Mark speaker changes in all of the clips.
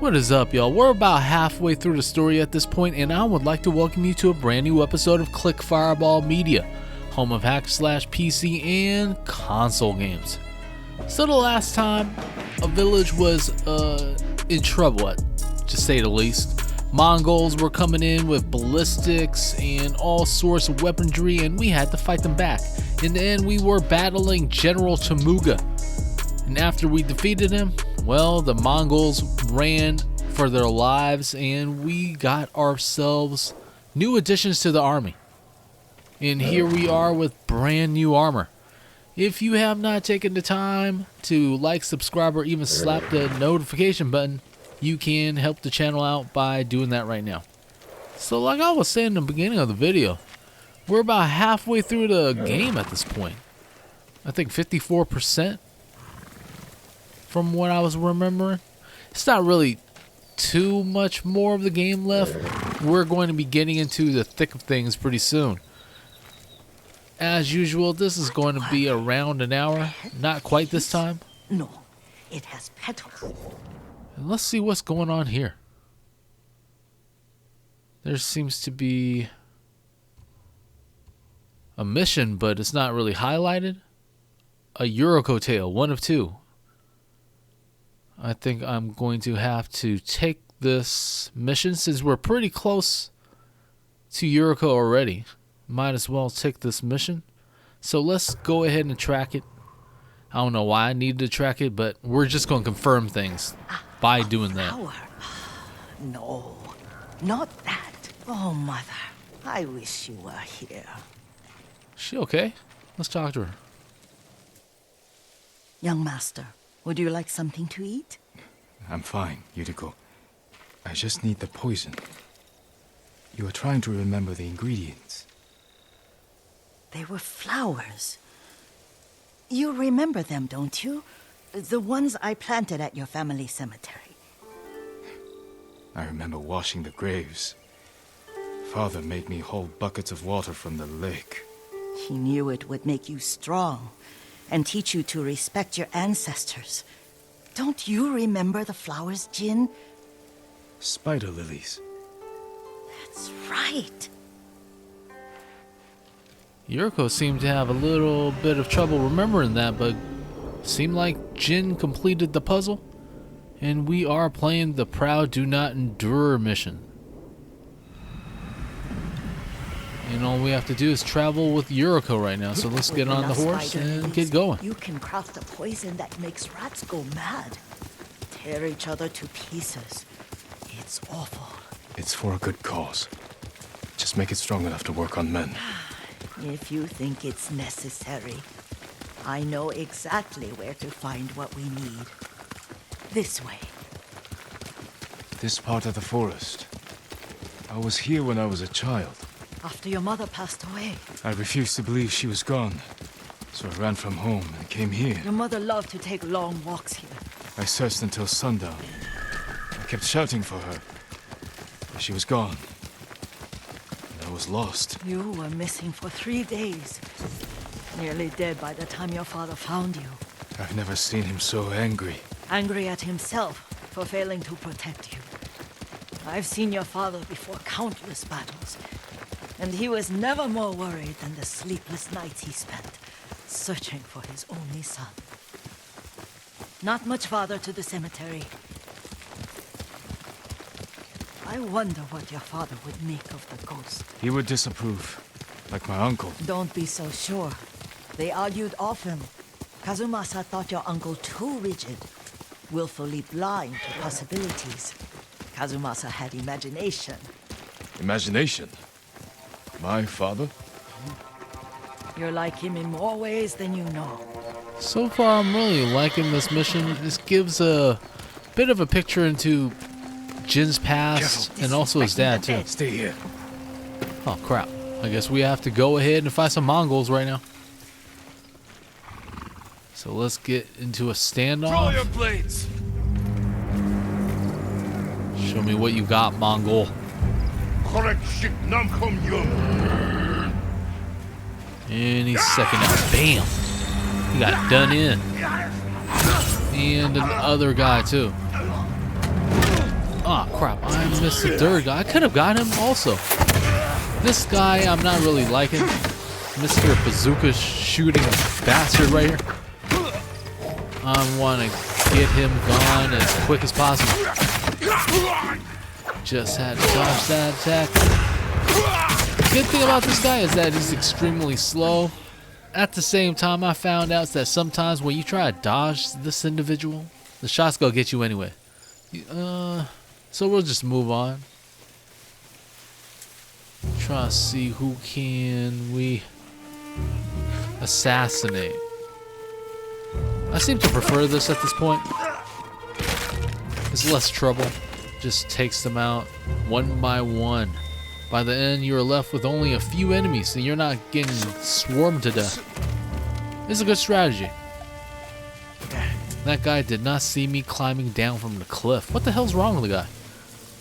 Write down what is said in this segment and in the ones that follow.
Speaker 1: What is up, y'all? We're about halfway through the story at this point, and I would like to welcome you to a brand new episode of Click Fireball Media, home of hack slash PC and console games. So the last time, a village was in trouble, to say the least. Mongols were coming in with ballistics and all sorts of weaponry, and we had to fight them back. In the end, we were battling General Tamuga, and after we defeated him, well, the Mongols ran for their lives, and we got ourselves new additions to the army. And here we are with brand new armor. If you have not taken the time to like, subscribe, or even slap the notification button, you can help the channel out by doing that right now. So like I was saying in the beginning of the video, we're about halfway through the game at this point. I think 54%. From what I was remembering. It's not really too much more of the game left. We're going to be getting into the thick of things pretty soon. As usual, this is going to be around an hour. Not quite this time.
Speaker 2: No, it has petals.
Speaker 1: And let's see what's going on here. There seems to be a mission, but it's not really highlighted. A Yuriko tale, one of two. I think I'm going to have to take this mission since we're pretty close to Yuriko already. Might as well take this mission. So let's go ahead and track it. I don't know why I need to track it, but we're just going to confirm things by doing that.
Speaker 2: No, not that. Oh, Mother, I wish you were here.
Speaker 1: Is she okay? Let's talk to her.
Speaker 2: Young master, would you like something to eat?
Speaker 3: I'm fine, Yuriko. I just need the poison. You are trying to remember the ingredients.
Speaker 2: They were flowers. You remember them, don't you? The ones I planted at your family cemetery.
Speaker 3: I remember washing the graves. Father made me haul buckets of water from the lake.
Speaker 2: He knew it would make you strong and teach you to respect your ancestors. Don't you remember the flowers, Jin?
Speaker 3: Spider lilies.
Speaker 2: That's right.
Speaker 1: Yuriko seemed to have a little bit of trouble remembering that, but seemed like Jin completed the puzzle, and we are playing the Proud Do Not Endure mission. And all we have to do is travel with Yuriko right now, so let's get on the horse and get going.
Speaker 2: You can craft a poison that makes rats go mad. Tear each other to pieces. It's awful.
Speaker 3: It's for a good cause. Just make it strong enough to work on men.
Speaker 2: If you think it's necessary, I know exactly where to find what we need. This way.
Speaker 3: This part of the forest. I was here when I was a child.
Speaker 2: After your mother passed away.
Speaker 3: I refused to believe she was gone, so I ran from home and came here.
Speaker 2: Your mother loved to take long walks here.
Speaker 3: I searched until sundown. I kept shouting for her, but she was gone. And I was lost.
Speaker 2: You were missing for 3 days. Nearly dead by the time your father found you.
Speaker 3: I've never seen him so angry.
Speaker 2: Angry at himself for failing to protect you. I've seen your father before countless battles, and he was never more worried than the sleepless nights he spent searching for his only son. Not much farther to the cemetery. I wonder what your father would make of the ghost.
Speaker 3: He would disapprove, like my uncle.
Speaker 2: Don't be so sure. They argued often. Kazumasa thought your uncle too rigid, willfully blind to possibilities. Kazumasa had imagination.
Speaker 3: Imagination? My father?
Speaker 2: You're like him in more ways than you know.
Speaker 1: So far, I'm really liking this mission. This gives a bit of a picture into Jin's past and also his dad, too.
Speaker 3: Stay here.
Speaker 1: Oh, crap. I guess we have to go ahead and fight some Mongols right now. So let's get into a standoff.
Speaker 3: Draw your blades!
Speaker 1: Show me what you got, Mongol. And he's second out. Bam! He got done in. And another guy, too. Oh crap, I missed the third guy. I could have got him also. This guy I'm not really liking. Mr. Bazooka shooting bastard right here. I want to get him gone as quick as possible. Just had to dodge that attack. The good thing about this guy is that he's extremely slow. At the same time, I found out that sometimes when you try to dodge this individual, the shots gonna get you anyway. So we'll just move on. Try to see who can we assassinate. I seem to prefer this at this point. It's less trouble. Just takes them out one by one. By the end, you are left with only a few enemies, and you're not getting swarmed to death. It's a good strategy. That guy did not see me climbing down from the cliff. What the hell's wrong with the guy?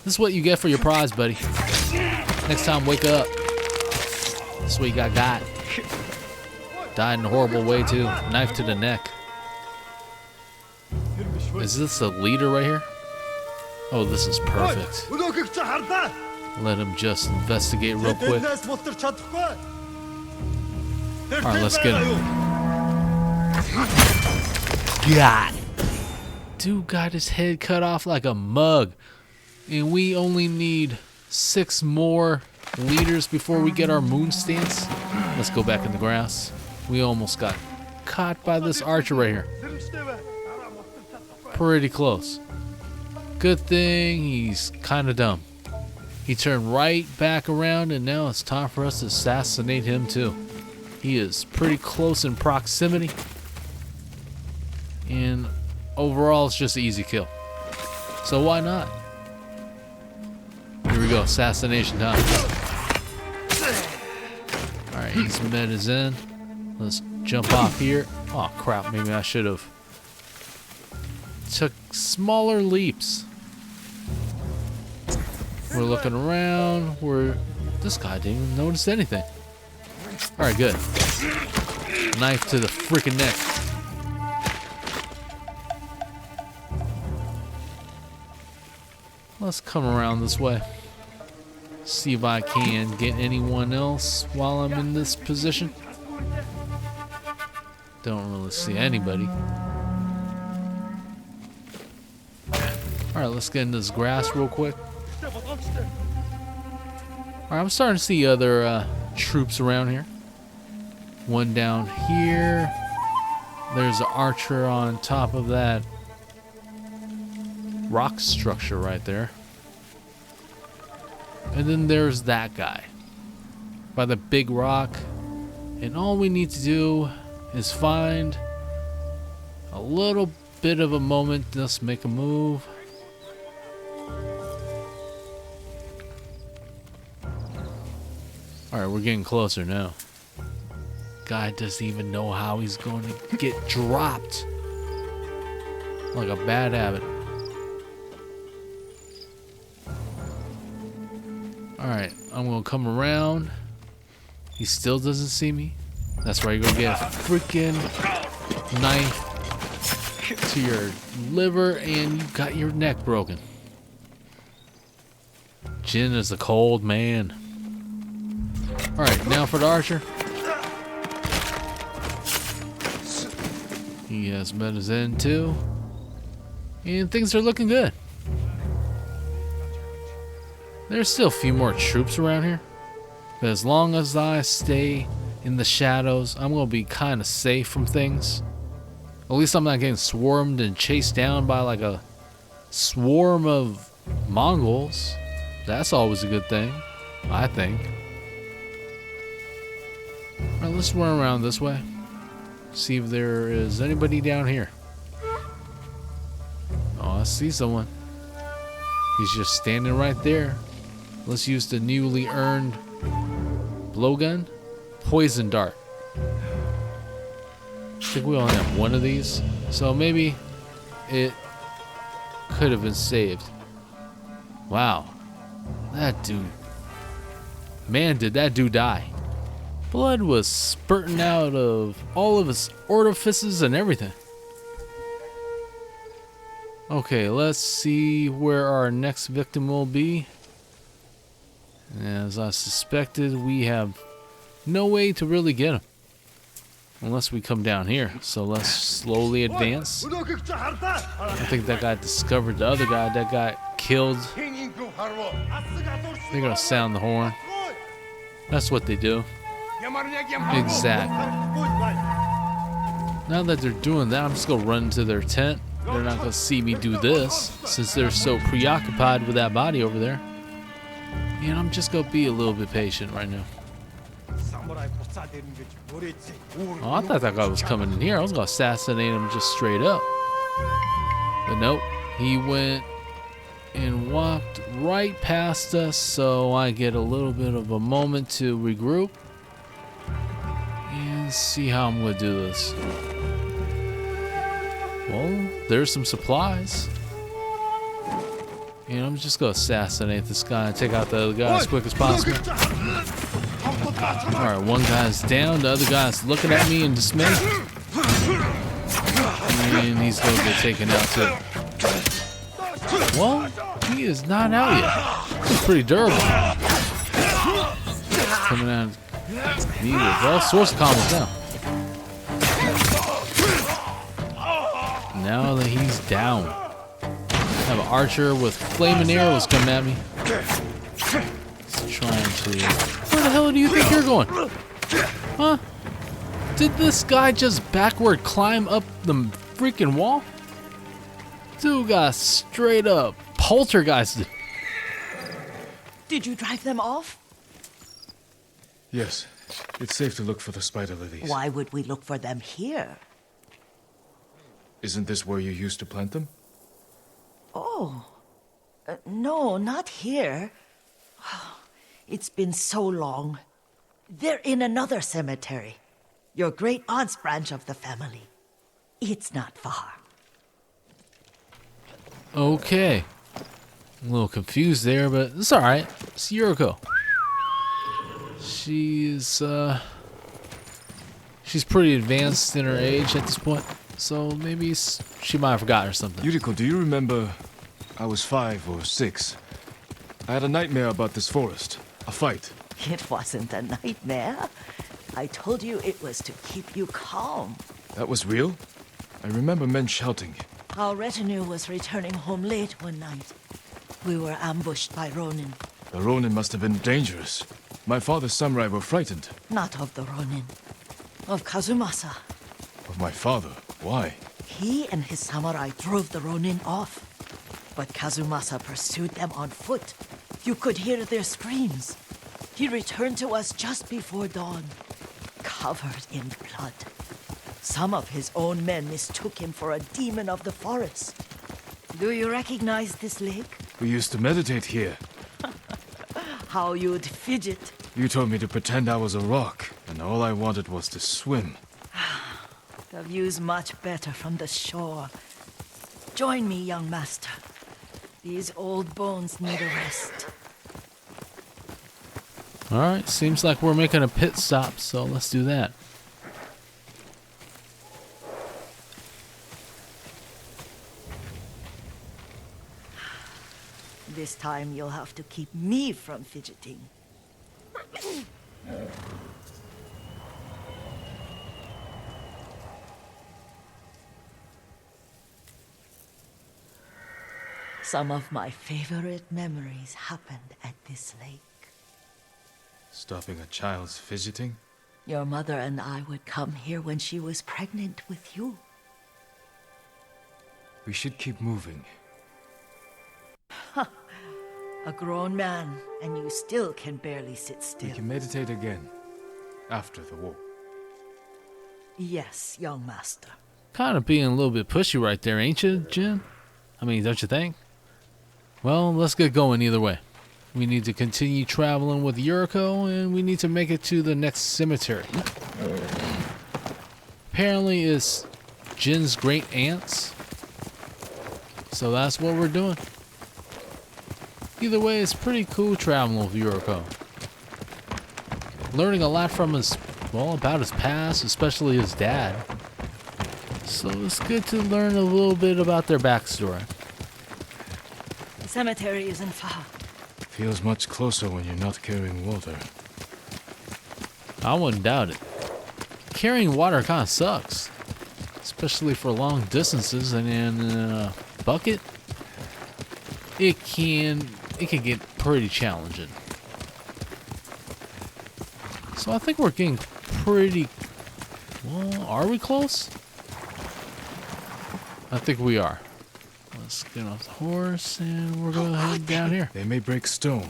Speaker 1: This is what you get for your prize, buddy. Next time, wake up. This is what you got. Died in a horrible way, too. Knife to the neck. Is this a leader right here? Oh, this is perfect. Let him just investigate real quick. Alright, let's get him. God. Dude got his head cut off like a mug. And we only need 6 more leaders before we get our moon stance. Let's go back in the grass. We almost got caught by this archer right here. Pretty close. Good thing he's kind of dumb. He turned right back around, and now it's time for us to assassinate him too. He is pretty close in proximity, and overall it's just an easy kill. So why not? Here we go, assassination time. Alright, he's met his end. Let's jump off here. Oh crap, maybe I should have took smaller leaps. We're looking around. This guy didn't even notice anything. Alright, good. Knife to the freaking neck. Let's come around this way. See if I can get anyone else while I'm in this position. Don't really see anybody. Alright, let's get into this grass real quick. Alright, I'm starting to see other troops around here. One down here. There's an archer on top of that rock structure right there. And then there's that guy by the big rock. And all we need to do is find a little bit of a moment. Let's make a move. Alright, we're getting closer now. Guy doesn't even know how he's going to get dropped. Like a bad habit. Alright, I'm going to come around. He still doesn't see me. That's right, you're going to get a freaking knife to your liver and you got your neck broken. Jin is a cold man. Alright, now for the archer. He has met his end too. And things are looking good. There's still a few more troops around here. But as long as I stay in the shadows, I'm going to be kind of safe from things. At least I'm not getting swarmed and chased down by like a swarm of Mongols. That's always a good thing, I think. Alright, let's run around this way. See if there is anybody down here. Oh, I see someone. He's just standing right there. Let's use the newly earned blowgun. Poison dart. I think we only have one of these. So maybe it could have been saved. Wow. That dude. Man, did that dude die. Blood was spurting out of all of his orifices and everything. Okay, let's see where our next victim will be. As I suspected, we have no way to really get him. Unless we come down here. So let's slowly advance. I think that guy discovered the other guy that got killed. They're gonna sound the horn. That's what they do. Exactly. Now that they're doing that, I'm just gonna run to their tent. They're not gonna see me do this since they're so preoccupied with that body over there. And I'm just gonna be a little bit patient right now. Oh, I thought that guy was coming in here. I was gonna assassinate him just straight up. But nope, he went and walked right past us, so I get a little bit of a moment to regroup and see how I'm gonna do this. Well, there's some supplies. And I'm just gonna assassinate this guy and take out the other guy as quick as possible. Alright, one guy's down, the other guy's looking at me in dismay. And he's gonna get taken out too. Well, he is not out yet. He's pretty durable. Coming out of me with all sorts of combos now. Now that he's down. I have an archer with flaming arrows coming at me. He's trying to... Where the hell do you think you're going? Huh? Did this guy just backward climb up the freaking wall? Dude got straight up poltergeisted.
Speaker 2: Did you drive them off?
Speaker 3: Yes. It's safe to look for the spider lilies.
Speaker 2: Why would we look for them here?
Speaker 3: Isn't this where you used to plant them?
Speaker 2: Oh. No, not here. It's been so long. They're in another cemetery. Your great aunt's branch of the family. It's not far.
Speaker 1: Okay. I'm a little confused there, but it's alright. It's Yuriko. She's pretty advanced in her age at this point. So maybe she might have forgotten or something.
Speaker 3: Yuriko, do you remember I was 5 or 6? I had a nightmare about this forest. A fight.
Speaker 2: It wasn't a nightmare. I told you it was to keep you calm.
Speaker 3: That was real? I remember men shouting.
Speaker 2: Our retinue was returning home late one night. We were ambushed by Ronin.
Speaker 3: The Ronin must have been dangerous. My father's samurai were frightened.
Speaker 2: Not of the Ronin. Of Kazumasa.
Speaker 3: Of my father? Why?
Speaker 2: He and his samurai drove the Ronin off. But Kazumasa pursued them on foot. You could hear their screams. He returned to us just before dawn, covered in blood. Some of his own men mistook him for a demon of the forest. Do you recognize this lake?
Speaker 3: We used to meditate here.
Speaker 2: How you'd fidget.
Speaker 3: You told me to pretend I was a rock, and all I wanted was to swim.
Speaker 2: The view's much better from the shore. Join me, young master. These old bones need a rest.
Speaker 1: Alright, seems like we're making a pit stop, so let's do that.
Speaker 2: This time you'll have to keep me from fidgeting. Some of my favorite memories happened at this lake.
Speaker 3: Stopping a child's fidgeting?
Speaker 2: Your mother and I would come here when she was pregnant with you.
Speaker 3: We should keep moving.
Speaker 2: A grown man, and you still can barely sit
Speaker 3: We
Speaker 2: still.
Speaker 3: can meditate again. After the war.
Speaker 2: Yes, young master.
Speaker 1: Kind of being a little bit pushy right there, ain't you, Jin? I mean, don't you think? Well, let's get going either way. We need to continue traveling with Yuriko, and we need to make it to the next cemetery. Apparently, it's Jin's great aunt's. So that's what we're doing. Either way, it's pretty cool traveling with Yuriko. Learning a lot from his, well, about his past, especially his dad. So it's good to learn a little bit about their backstory.
Speaker 2: cemetery isn't far.
Speaker 3: Feels much closer when you're not carrying water.
Speaker 1: I wouldn't doubt it. Carrying water kind of sucks, especially for long distances, and in a bucket, it can get pretty challenging. So I think we're getting pretty. Well, are we close? I think we are. Let's get off the horse and we're going to head down here.
Speaker 3: They may break stone,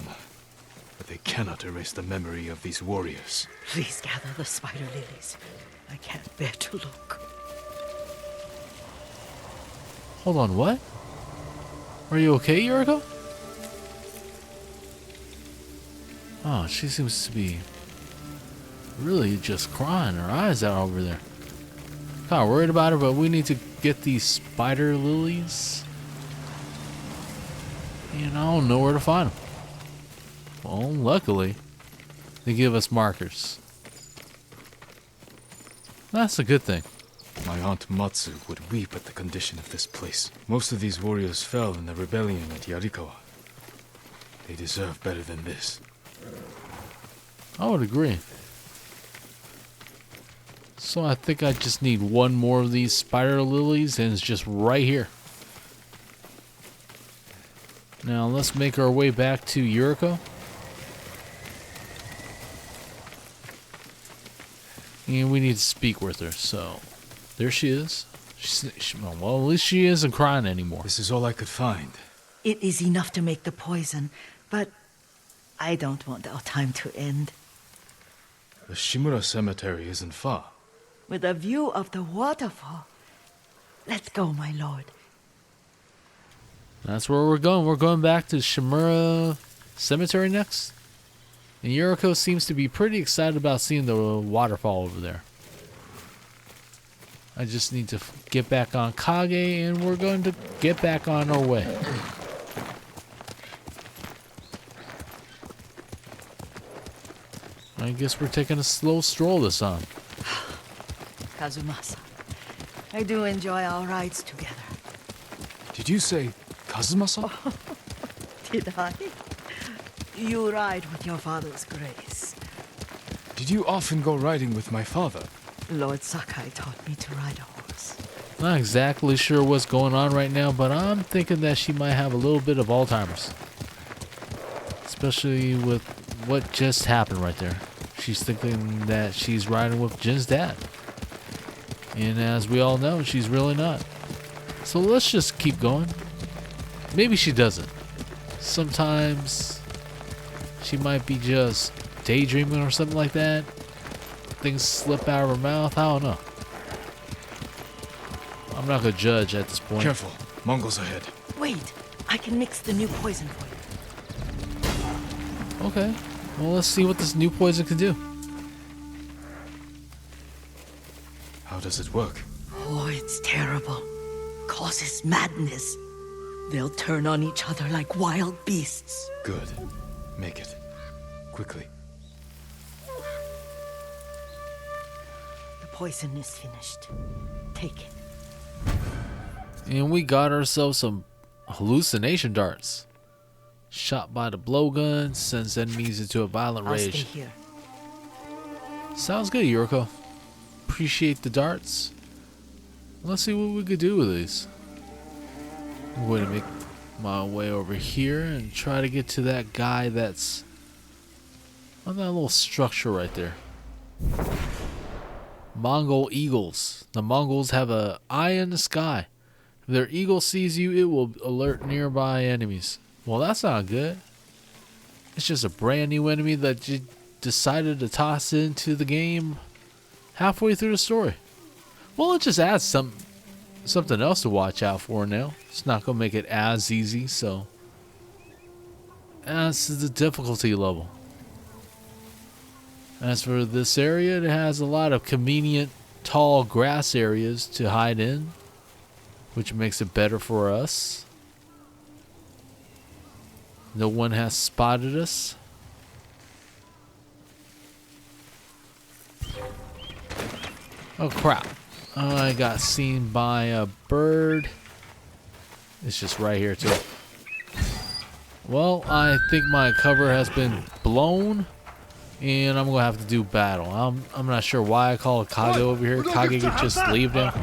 Speaker 3: but they cannot erase the memory of these warriors.
Speaker 2: Please gather the spider lilies. I can't bear to look.
Speaker 1: Hold on, what? Are you okay, Yuriko? Oh, she seems to be really just crying her eyes out over there. Kind of worried about her, but we need to get these spider lilies. And I don't know where to find them. Well, luckily, they give us markers. That's a good thing.
Speaker 3: My aunt Matsu would weep at the condition of this place. Most of these warriors fell in the rebellion at Yarikawa. They deserve better than this.
Speaker 1: I would agree. So I think I just need one more of these spider lilies, and it's just right here. Now let's make our way back to Yuriko. And we need to speak with her, so there she is. Well, at least she isn't crying anymore.
Speaker 3: This is all I could find.
Speaker 2: It is enough to make the poison, but I don't want our time to end.
Speaker 3: The Shimura cemetery isn't far.
Speaker 2: With a view of the waterfall. Let's go, my lord.
Speaker 1: That's where we're going. We're going back to Shimura Cemetery next. And Yuriko seems to be pretty excited about seeing the waterfall over there. I just need to get back on Kage, and we're going to get back on our way. I guess we're taking a slow stroll this time.
Speaker 2: Kazumasa, I do enjoy our rides together.
Speaker 3: Did you say Kazumasa?
Speaker 2: Did I? You ride with your father's grace.
Speaker 3: Did you often go riding with my father?
Speaker 2: Lord Sakai taught me to ride a horse.
Speaker 1: Not exactly sure what's going on right now, but I'm thinking that she might have a little bit of Alzheimer's. Especially with what just happened right there. She's thinking that she's riding with Jin's dad. And as we all know, she's really not. So let's just keep going. Maybe she doesn't. Sometimes she might be just daydreaming or something like that. Things slip out of her mouth. I don't know. I'm not going to judge at this point.
Speaker 3: Careful. Mongols ahead.
Speaker 2: Wait, I can mix the new poison for you.
Speaker 1: Okay. Well, let's see what this new poison can do.
Speaker 3: How does it work?
Speaker 2: Oh, it's terrible. Causes madness. They'll turn on each other like wild beasts.
Speaker 3: Good. Make it. Quickly.
Speaker 2: The poison is finished. Take it.
Speaker 1: And we got ourselves some hallucination darts. Shot by the blowgun sends enemies into a violent
Speaker 2: I'll stay
Speaker 1: rage.
Speaker 2: here.
Speaker 1: Sounds good, Yuriko. Appreciate the darts. Let's see what we could do with these. I'm going to make my way over here and try to get to that guy that's on that little structure right there. Mongol eagles. The Mongols have an eye in the sky. If their eagle sees you, it will alert nearby enemies. Well, that's not good. It's just a brand new enemy that you decided to toss into the game halfway through the story. Well, it just adds something else to watch out for now. It's not going to make it as easy, so adds to the difficulty level. As for this area, it has a lot of convenient tall grass areas to hide in, which makes it better for us. No one has spotted us. Oh crap. I got seen by a bird. It's just right here too. Well, I think my cover has been blown, and I'm gonna have to do battle. I'm not sure why I call Kage over here. Kage could just leave now.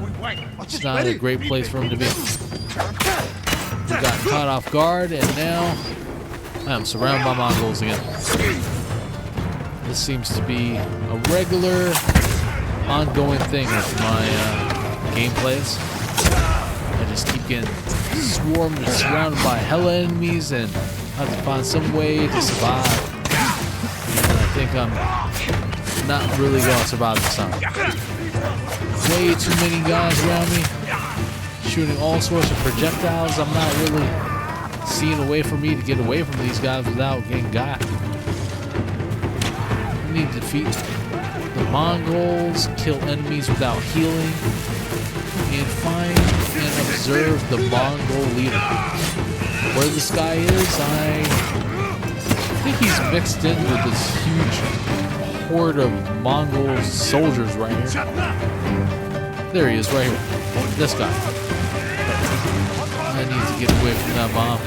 Speaker 1: It's not a great place for him to be. We got caught off guard, and now I am surrounded by Mongols again. This seems to be a regular, ongoing thing with my gameplays. I just keep getting swarmed and surrounded by hella enemies, and I have to find some way to survive. And I think I'm not really gonna survive this time. Way too many guys around me, shooting all sorts of projectiles. I'm not really seeing a way for me to get away from these guys without getting got. I need to defeat the Mongols, kill enemies without healing, and find and observe the Mongol leader. Where this guy is, I think he's mixed in with this huge horde of Mongol soldiers right here. There he is, right here. This guy. I need to get away from that bomb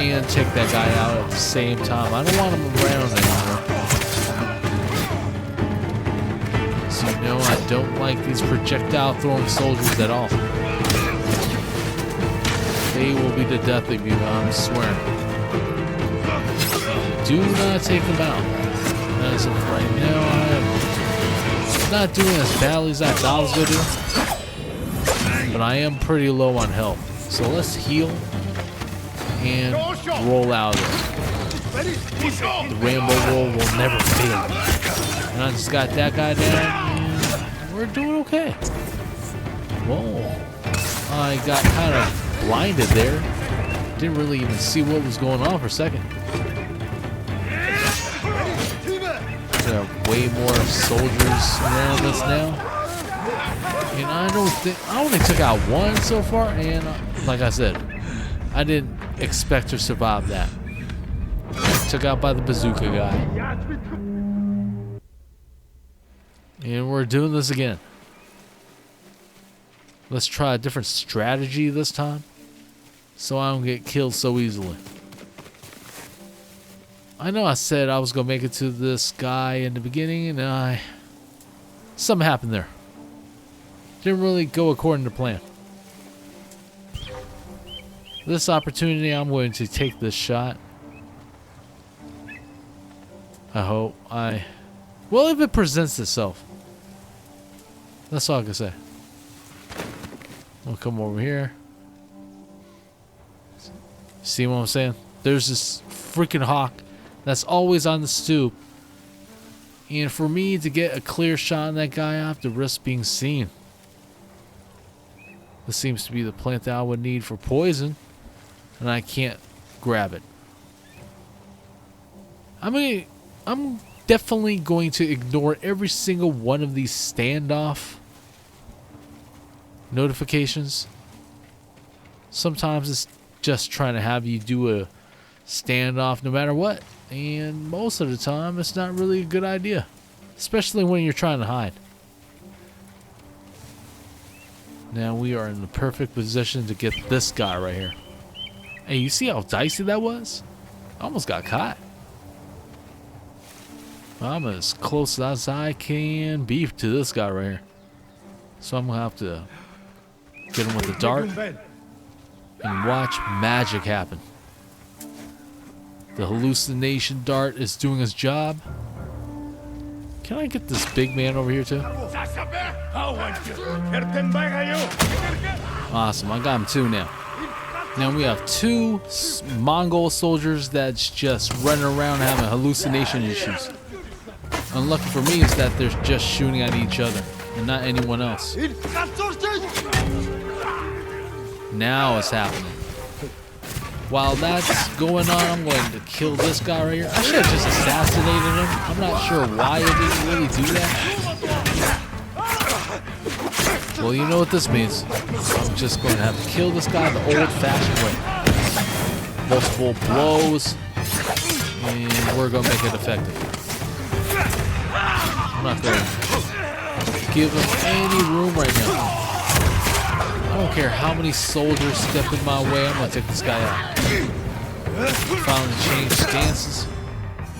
Speaker 1: and take that guy out at the same time. I don't want him around anymore. So you know, I don't like these projectile throwing soldiers at all. They will be the death of you, I'm swearing. Do not take them out. As of right now, I am not doing as badly as I thought I was going to do. But I am pretty low on health. So let's heal and roll out of there. The rainbow roll will never fail. And I just got that guy down, and we're doing okay. Whoa. I got kind of blinded there. Didn't really even see what was going on for a second. There are way more soldiers around us now. And I only took out one so far, and like I said, I didn't expect to survive that. Took out by the bazooka guy. And we're doing this again. Let's try a different strategy this time, so I don't get killed so easily. I know I said I was going to make it to this guy in the beginning, and something happened there. Didn't really go according to plan. This opportunity, I'm going to take this shot. I hope well, if it presents itself. That's all I can say. I'll come over here. See what I'm saying? There's this freaking hawk that's always on the stoop. And for me to get a clear shot on that guy, I have to risk being seen. This seems to be the plant that I would need for poison, and I can't grab it. I'm definitely going to ignore every single one of these standoff notifications. Sometimes it's just trying to have you do a standoff no matter what, and most of the time it's not really a good idea, especially when you're trying to hide. Now we are in the perfect position to get this guy right here. Hey, you see how dicey that was? I almost got caught. I'm as close as I can be to this guy right here. So I'm going to have to get him with the dart and watch magic happen. The hallucination dart is doing its job. Can I get this big man over here too? Awesome, I got him too now. Now we have two Mongol soldiers that's just running around having hallucination issues. Unlucky for me is that they're just shooting at each other and not anyone else. Now it's happening. While that's going on, I'm going to kill this guy right here. I should have just assassinated him. I'm not sure why I didn't really do that. Well, you know what this means. I'm just going to have to kill this guy the old-fashioned way. Multiple blows, and we're going to make it effective. I'm not going to give him any room right now. I don't care how many soldiers step in my way, I'm going to take this guy out. Finally changed stances.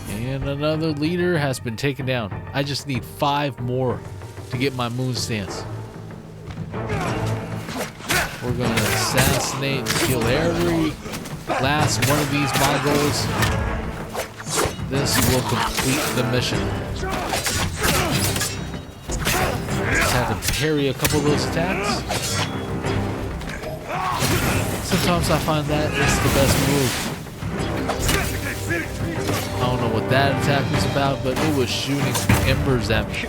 Speaker 1: And another leader has been taken down. I just need 5 more to get my moon stance. We're going to assassinate and kill every last one of these Mongols. This will complete the mission. Just had to parry a couple of those attacks. Sometimes I find that it's the best move. I don't know what that attack was about, but it was shooting embers at me.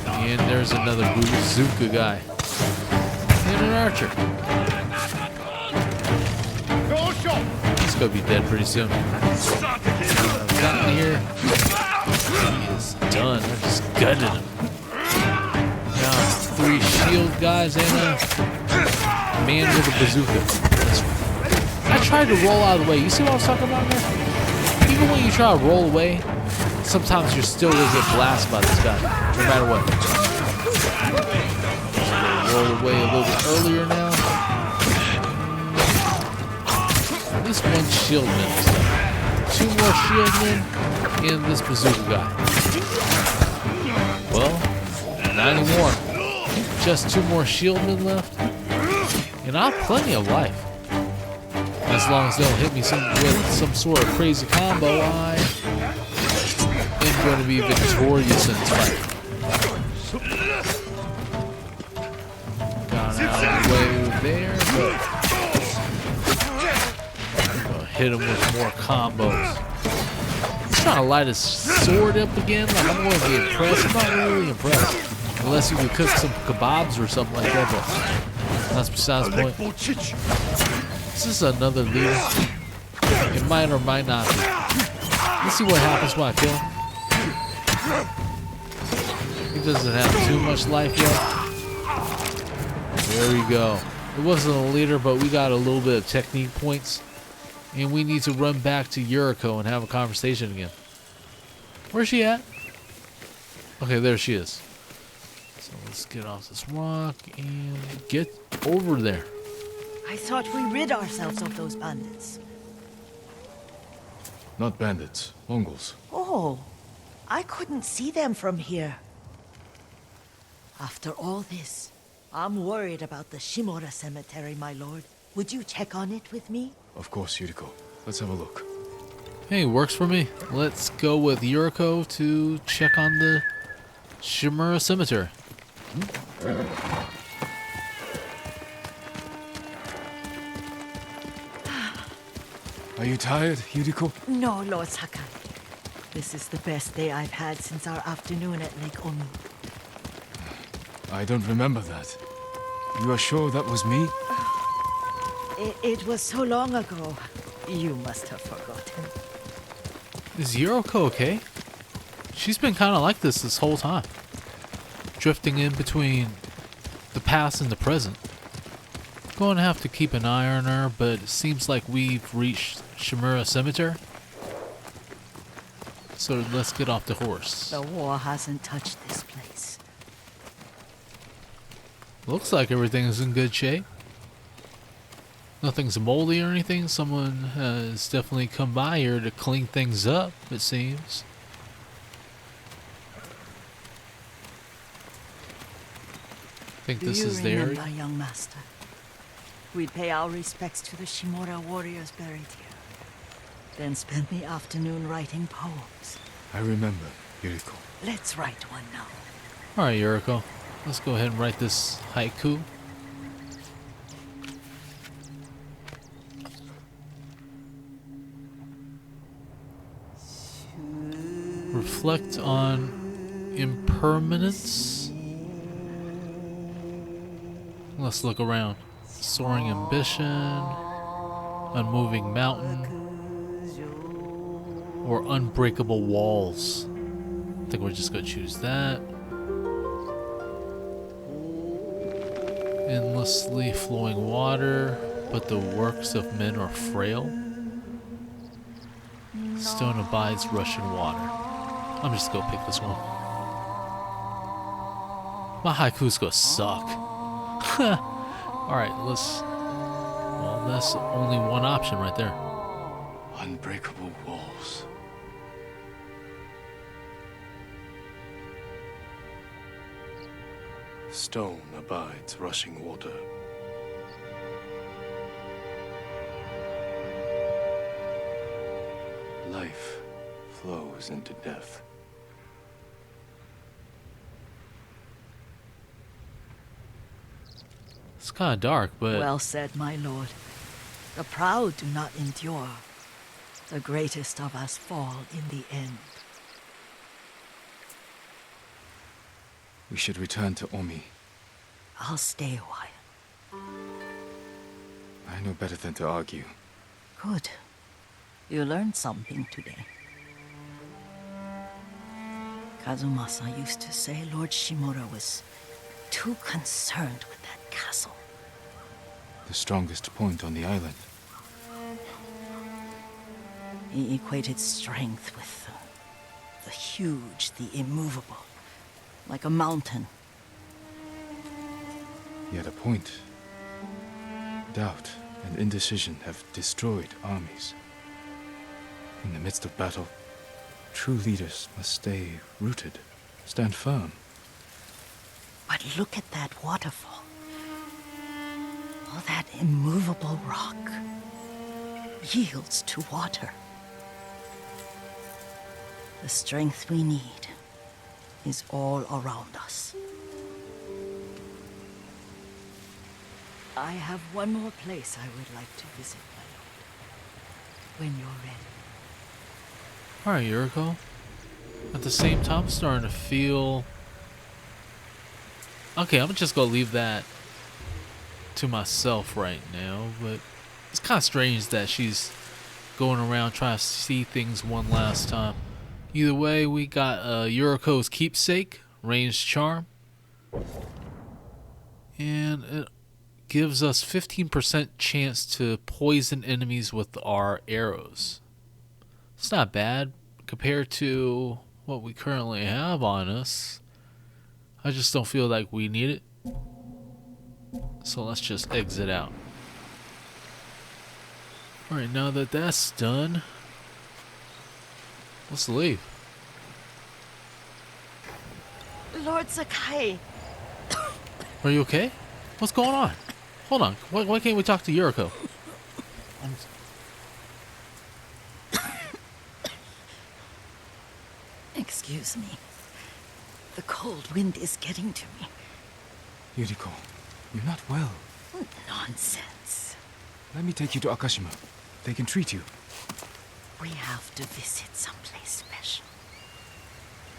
Speaker 1: And there's another bazooka guy. And an archer. He's gonna be dead pretty soon. I've gotten here. He is done. I just gutted him. Now 3 shield guys and a man with a bazooka. I tried to roll out of the way. You see what I was talking about there? Even when you try to roll away, sometimes you're still gonna get blasted by this guy, no matter what. Roll away a little bit earlier now. At least 1 shieldman. 2 more shieldmen and this bazooka guy. Well, not anymore. Just 2 more shieldmen left. And I have plenty of life. As long as they don't hit me with some sort of crazy combo, I am going to be victorious in this fight. Got out of the way there, but I'm going to hit him with more combos. He's trying to light his sword up again. Like, I'm going to be impressed. I'm not really impressed. Unless you could cook some kebabs or something like that, but that's besides the point. Is this another leader? It might or might not be. Let's see what happens when I kill him. He doesn't have too much life yet. There we go. It wasn't a leader, but we got a little bit of technique points. And we need to run back to Yuriko and have a conversation again. Where's she at? Okay, there she is. So let's get off this rock and get over there.
Speaker 2: I thought we rid ourselves of those bandits.
Speaker 3: Not bandits, Mongols.
Speaker 2: Oh, I couldn't see them from here. After all this, I'm worried about the Shimura cemetery, my lord. Would you check on it with me?
Speaker 3: Of course, Yuriko. Let's have a look.
Speaker 1: Hey, works for me. Let's go with Yuriko to check on the Shimura cemetery.
Speaker 3: Are you tired, Yuriko?
Speaker 2: No, Lord Sakai. This is the best day I've had since our afternoon at Lake Onu.
Speaker 3: I don't remember that. You are sure that was me?
Speaker 2: It was so long ago. You must have forgotten.
Speaker 1: Is Yuriko okay? She's been kind of like this whole time. Drifting in between the past and the present. Going to have to keep an eye on her, but it seems like we've reached Shimura Cemetery. So let's get off the horse.
Speaker 2: The war hasn't touched this place.
Speaker 1: Looks like everything is in good shape. Nothing's moldy or anything. Someone has definitely come by here to clean things up, it seems. I think this is
Speaker 2: Do you
Speaker 1: there.
Speaker 2: remember, young master? We'd pay our respects to the Shimura warriors buried here. Then spend the afternoon writing poems.
Speaker 3: I remember, Yuriko.
Speaker 2: Let's write one now.
Speaker 1: Alright, Yuriko. Let's go ahead and write this haiku. Reflect on impermanence. Let's look around. Soaring ambition, unmoving mountain, or unbreakable walls. I think we're just gonna choose that. Endlessly flowing water, but the works of men are frail. Stone abides rushing water. I'm just gonna pick this one. My haiku's gonna suck. Alright, let's... Well, that's only one option right there.
Speaker 3: Unbreakable walls. Stone abides rushing water. Life flows into death.
Speaker 1: It's kind of dark, but
Speaker 2: Well said, my lord. The proud do not endure. The greatest of us fall in the end.
Speaker 3: We should return to Omi.
Speaker 2: I'll stay a while.
Speaker 3: I know better than to argue.
Speaker 2: Good. You learned something today. Kazumasa used to say Lord Shimura was too concerned with that castle.
Speaker 3: The strongest point on the island.
Speaker 2: He equated strength with the huge, the immovable, like a mountain.
Speaker 3: Yet a point. Doubt and indecision have destroyed armies. In the midst of battle, true leaders must stay rooted, stand firm.
Speaker 2: But look at that waterfall. All that immovable rock yields to water. The strength we need is all around us. I have one more place I would like to visit, my lord. When you're ready.
Speaker 1: alright, Yuriko. At the same time, I'm starting to feel... Okay, I'm just gonna leave that to myself right now, but it's kind of strange that she's going around trying to see things one last time. Either way, we got Yuriko's keepsake, ranged charm, and it gives us 15% chance to poison enemies with our arrows. It's not bad compared to what we currently have on us. I just don't feel like we need it. So let's just exit out. Alright, now that that's done, let's leave.
Speaker 2: Lord Sakai!
Speaker 1: Are you okay? What's going on? Hold on. Why can't we talk to Yuriko?
Speaker 2: Excuse me. The cold wind is getting to me.
Speaker 3: Yuriko, you're not well.
Speaker 2: Nonsense.
Speaker 3: Let me take you to Akashima. They can treat you.
Speaker 2: We have to visit someplace special.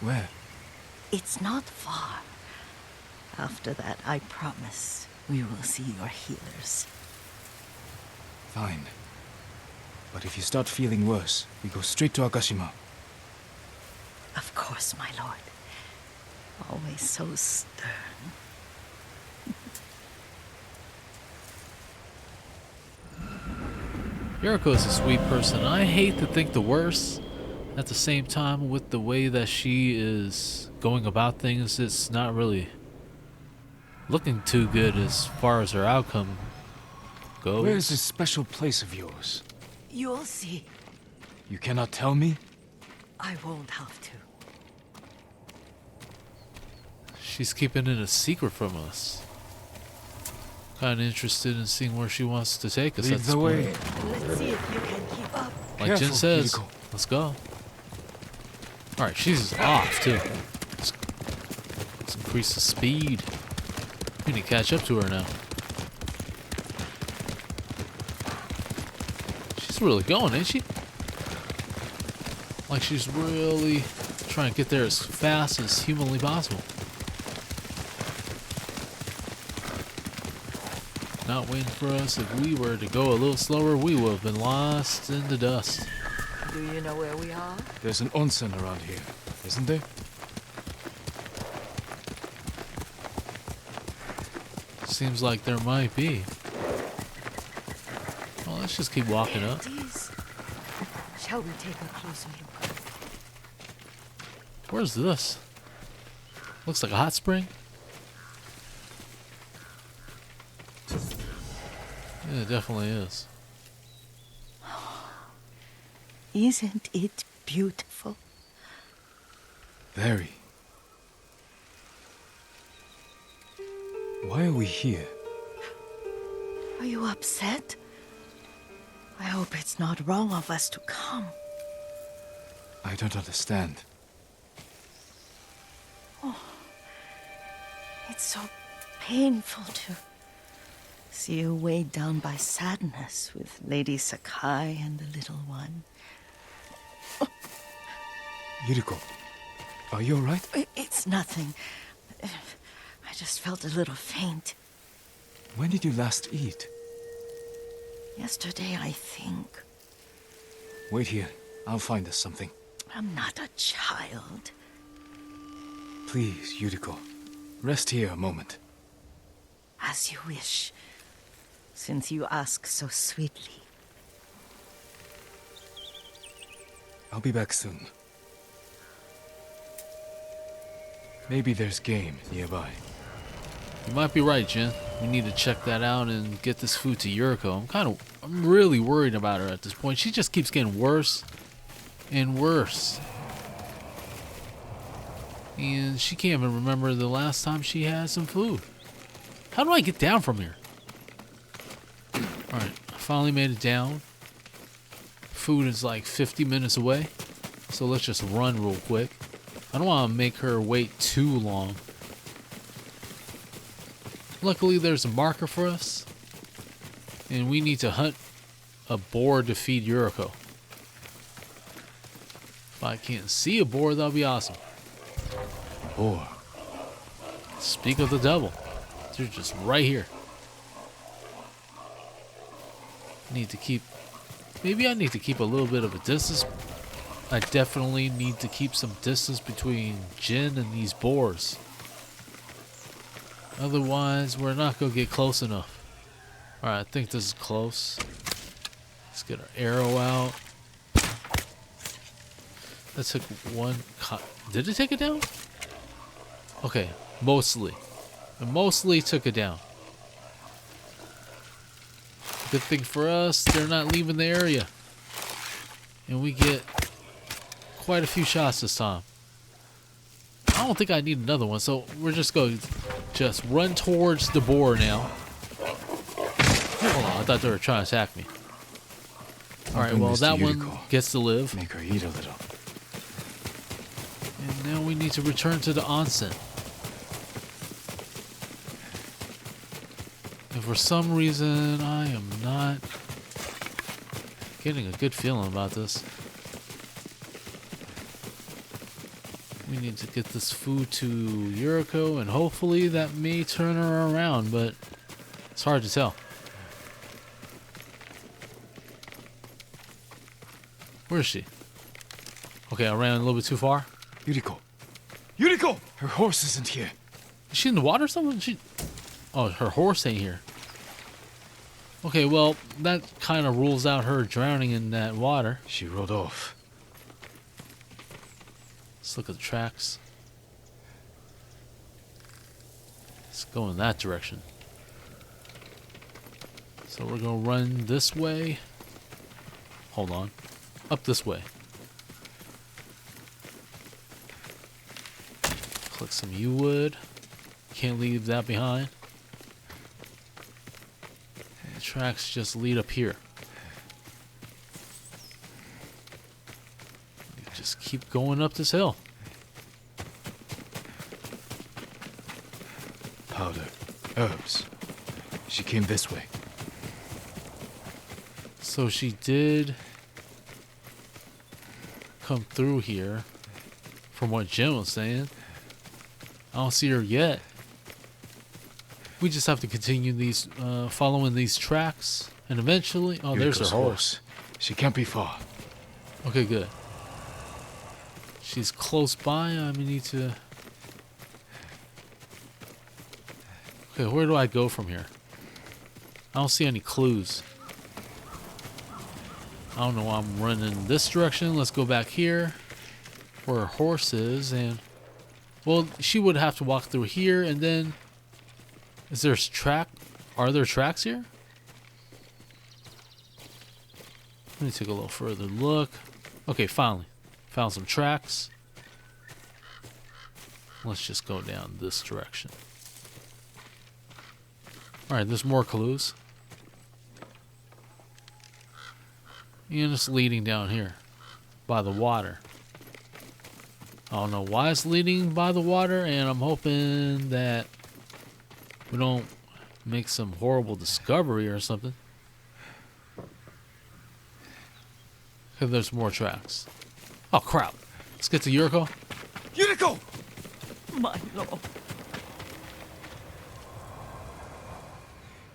Speaker 3: Where?
Speaker 2: It's not far. After that, I promise we will see your healers.
Speaker 3: Fine. But if you start feeling worse, we go straight to Akashima.
Speaker 2: Of course, my lord. Always so stern.
Speaker 1: Yuriko's a sweet person. I hate to think the worst. At the same time, with the way that she is going about things, it's not really looking too good as far as her outcome goes.
Speaker 3: Where is this special place of yours?
Speaker 2: You'll see.
Speaker 3: You cannot tell me?
Speaker 2: I won't have to.
Speaker 1: She's keeping it a secret from us. Kind of interested in seeing where she wants to take us.
Speaker 3: Lead
Speaker 1: at this
Speaker 3: the way.
Speaker 1: point.
Speaker 2: Let's see if you can keep up.
Speaker 1: Like
Speaker 3: Careful,
Speaker 1: Jin says,
Speaker 3: Yuriko.
Speaker 1: let's go. Alright, she's off too. Let's increase the speed. We need to catch up to her now. She's really going, ain't she? Like she's really trying to get there as fast as humanly possible. Not waiting for us. If we were to go a little slower, we would have been lost in the dust.
Speaker 2: Do you know where we are?
Speaker 3: There's an onsen around here, isn't there?
Speaker 1: Seems like there might be. Well, let's just keep walking up.
Speaker 2: Deities. Shall we take a closer look?
Speaker 1: Where's this? Looks like a hot spring. Yeah, it definitely is.
Speaker 2: Isn't it beautiful?
Speaker 3: Very. Why are we here?
Speaker 2: Are you upset? I hope it's not wrong of us to come.
Speaker 3: I don't understand.
Speaker 2: It's so painful to see you weighed down by sadness with Lady Sakai and the little one.
Speaker 3: Yuriko, are you alright?
Speaker 2: It's nothing. I just felt a little faint.
Speaker 3: When did you last eat?
Speaker 2: Yesterday, I think.
Speaker 3: Wait here. I'll find us something.
Speaker 2: I'm not a child.
Speaker 3: Please, Yuriko. Rest here a moment.
Speaker 2: As you wish, since you ask so sweetly.
Speaker 3: I'll be back soon. Maybe there's game nearby.
Speaker 1: You might be right, Jin. We need to check that out and get this food to Yuriko. I'm really worried about her at this point. She just keeps getting worse and worse. And she can't even remember the last time she had some food. How do I get down from here? Alright, I finally made it down. Food is like 50 minutes away. So let's just run real quick. I don't want to make her wait too long. Luckily, there's a marker for us. And we need to hunt a boar to feed Yuriko. If I can't see a boar, that'll be awesome.
Speaker 3: Boar.
Speaker 1: Speak of the devil. They're just right here. Maybe I need to keep a little bit of a distance. I definitely need to keep some distance between Jin and these boars. Otherwise, we're not going to get close enough. Alright, I think this is close. Let's get our arrow out. That took one... Did it take it down? Okay, mostly. It mostly took it down. Good thing for us, they're not leaving the area. And we get quite a few shots this time. I don't think I need another one, so we're just going to run towards the boar now. Hold on, I thought they were trying to attack me. Alright, well that one gets to live.
Speaker 3: Make her eat a little.
Speaker 1: And now we need to return to the onsen. And for some reason, I am not getting a good feeling about this. We need to get this food to Yuriko, and hopefully that may turn her around, but it's hard to tell. Where is she? Okay, I ran a little bit too far.
Speaker 3: Yuriko! Yuriko! Her horse isn't here.
Speaker 1: Is she in the water or something? Oh, her horse ain't here. Okay, well, that kind of rules out her drowning in that water.
Speaker 3: She rode off.
Speaker 1: Let's look at the tracks. Let's go in that direction. So we're going to run this way. Hold on. Up this way. Click some yew wood. Can't leave that behind. And the tracks just lead up here. Just keep going up this hill.
Speaker 3: Powder. Herbs. She came this way.
Speaker 1: So she did come through here, from what Jim was saying. I don't see her yet. We just have to continue these, following these tracks, and eventually, oh, there's her horse.
Speaker 3: She can't be far.
Speaker 1: Okay, good. She's close by. I need to. Okay, where do I go from here? I don't see any clues. I don't know why I'm running this direction. Let's go back here where her horse is, and well, she would have to walk through here, and then is there a track? Are there tracks here? Let me take a little further look. Okay, finally. Found some tracks. Let's just go down this direction. Alright, there's more clues. And it's leading down here. By the water. I don't know why it's leading by the water, and I'm hoping that we don't make some horrible discovery or something. Because there's more tracks. Oh, crap. Let's get to Yuriko.
Speaker 3: Yuriko!
Speaker 2: My lord.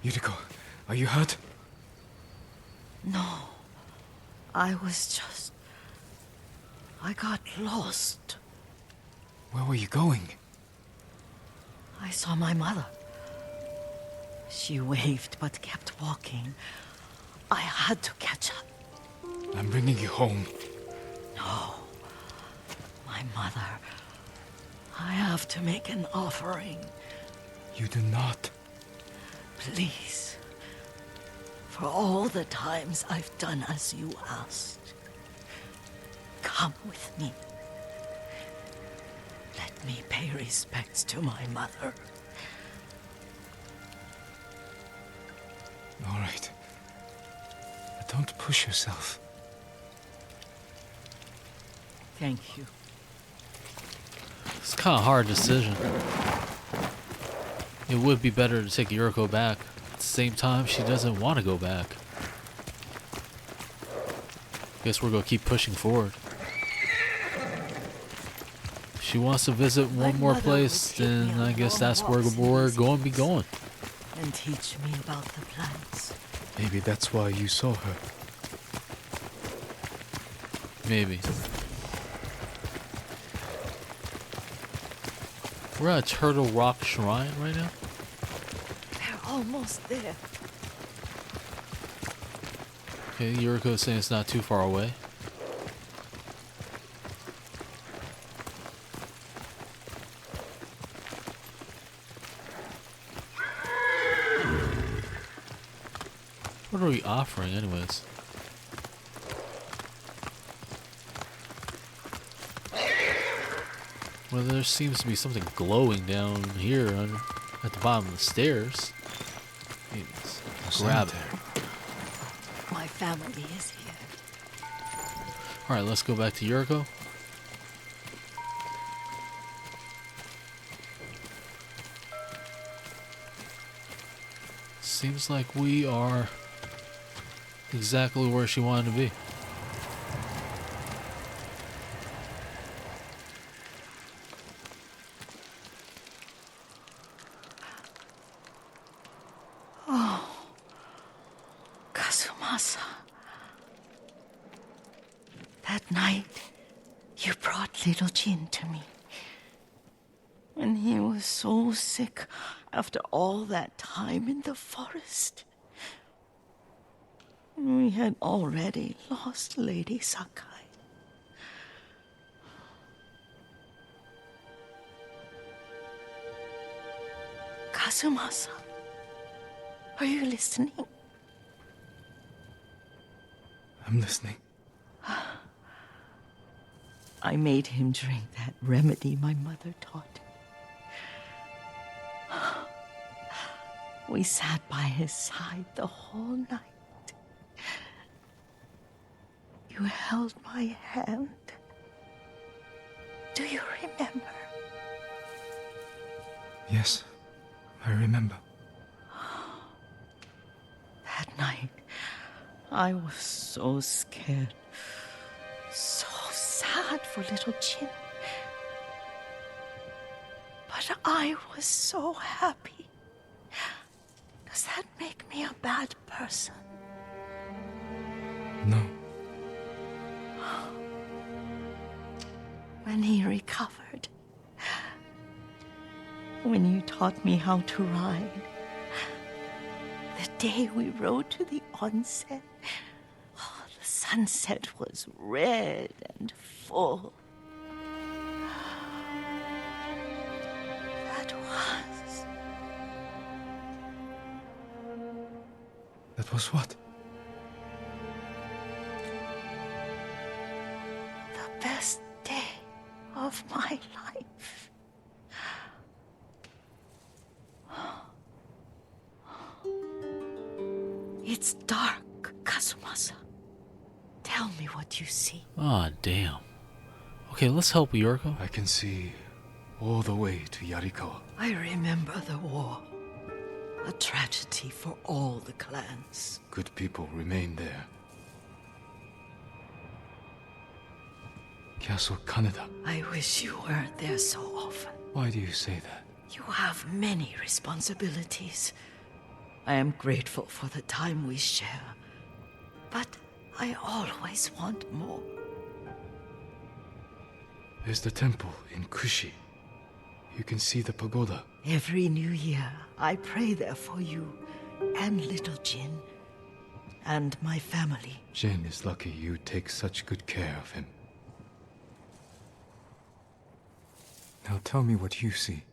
Speaker 3: Yuriko, are you hurt?
Speaker 2: No. I got lost.
Speaker 3: Where were you going?
Speaker 2: I saw my mother. She waved but kept walking. I had to catch up.
Speaker 3: I'm bringing you home.
Speaker 2: No. My mother. I have to make an offering.
Speaker 3: You do not.
Speaker 2: Please. For all the times I've done as you asked. Come with me. Let me pay respects to my mother.
Speaker 3: All right. But don't push yourself.
Speaker 2: Thank you.
Speaker 1: It's kind of a hard decision. It would be better to take Yuriko back. At the same time, she doesn't want to go back. Guess we're going to keep pushing forward. If she wants to visit one more place, then I guess that's where we're going to be going.
Speaker 2: And teach me about the plants.
Speaker 3: Maybe that's why you saw her.
Speaker 1: Maybe. We're at Turtle Rock Shrine right now.
Speaker 2: They're almost there.
Speaker 1: Okay, Yuriko's saying it's not too far away. What are we offering anyways? Well, there seems to be something glowing down here at the bottom of the stairs. Maybe grab it.
Speaker 2: My family is here.
Speaker 1: Alright, let's go back to Yuriko. Seems like we are exactly where she wanted to be.
Speaker 2: Kazumasa. That night, you brought little Jin to me. When he was so sick after all that time in the forest. We had already lost Lady Sakai. Kazumasa, are you listening?
Speaker 3: I'm listening.
Speaker 2: I made him drink that remedy my mother taught him. We sat by his side the whole night. You held my hand. Do you remember?
Speaker 3: Yes, I remember.
Speaker 2: That night, I was so scared. So sad for little Jin. But I was so happy. Does that make me a bad person?
Speaker 3: No.
Speaker 2: When he recovered, when you taught me how to ride, the day we rode to the onsen, oh, the sunset was red and full.
Speaker 3: That was what?
Speaker 2: best day of my life. It's dark, Kazumasa. Tell me what you see.
Speaker 1: Ah, damn. Okay, let's help Yuriko.
Speaker 3: I can see all the way to Yuriko.
Speaker 2: I remember the war. A tragedy for all the clans.
Speaker 3: Good people remain there. Castle Kaneda.
Speaker 2: I wish you weren't there so often.
Speaker 3: Why do you say that?
Speaker 2: You have many responsibilities. I am grateful for the time we share, but I always want more.
Speaker 3: There's the temple in Kushi. You can see the pagoda.
Speaker 2: Every new year, I pray there for you and little Jin and my family.
Speaker 3: Jin is lucky you take such good care of him. Now tell me what you see.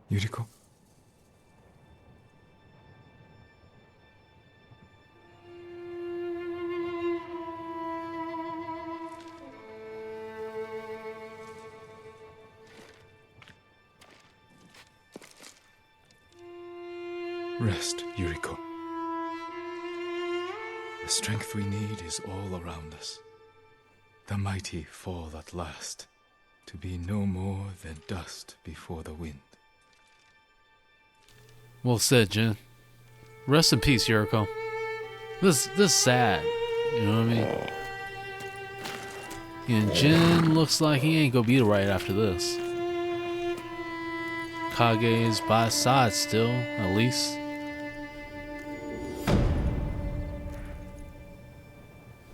Speaker 3: Yuriko? Rest, Yuriko. The strength we need is all around us. The mighty fall at last, to be no more than dust before the wind.
Speaker 1: Well said, Jin. Rest in peace, Yuriko. This is sad. You know what I mean? And Jin looks like he ain't gonna be right after this. Kage is by his side still, at least.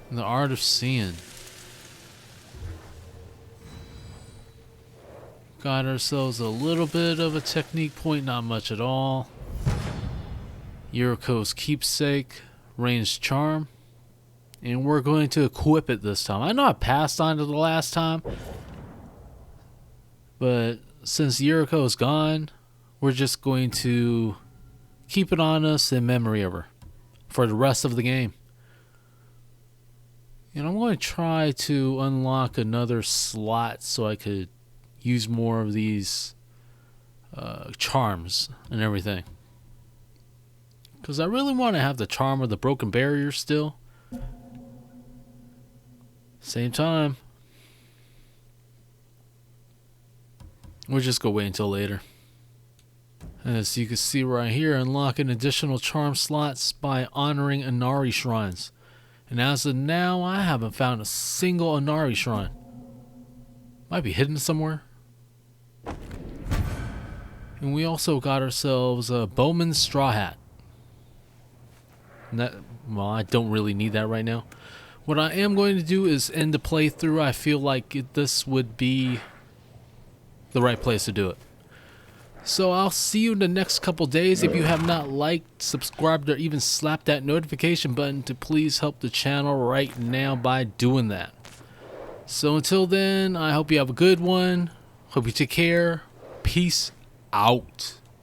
Speaker 1: The art of seeing. Got ourselves a little bit of a technique point, not much at all. Yuriko's keepsake, ranged charm. And we're going to equip it this time. I know I passed on it the last time, but since Yuriko is gone, we're just going to keep it on us in memory of her for the rest of the game. And I'm going to try to unlock another slot so I could use more of these charms and everything. Because I really want to have the charm of the broken barrier still. Same time, we'll just go wait until later. As you can see right here, unlocking additional charm slots by honoring Inari shrines. And as of now, I haven't found a single Inari shrine. Might be hidden somewhere. And we also got ourselves a Bowman's straw hat. And that, well, I don't really need that right now. What I am going to do is end the playthrough. I feel like this would be the right place to do it. So I'll see you in the next couple days. If you have not liked, subscribed, or even slapped that notification button, to please help the channel right now by doing that. So until then, I hope you have a good one. Hope you take care. Peace out.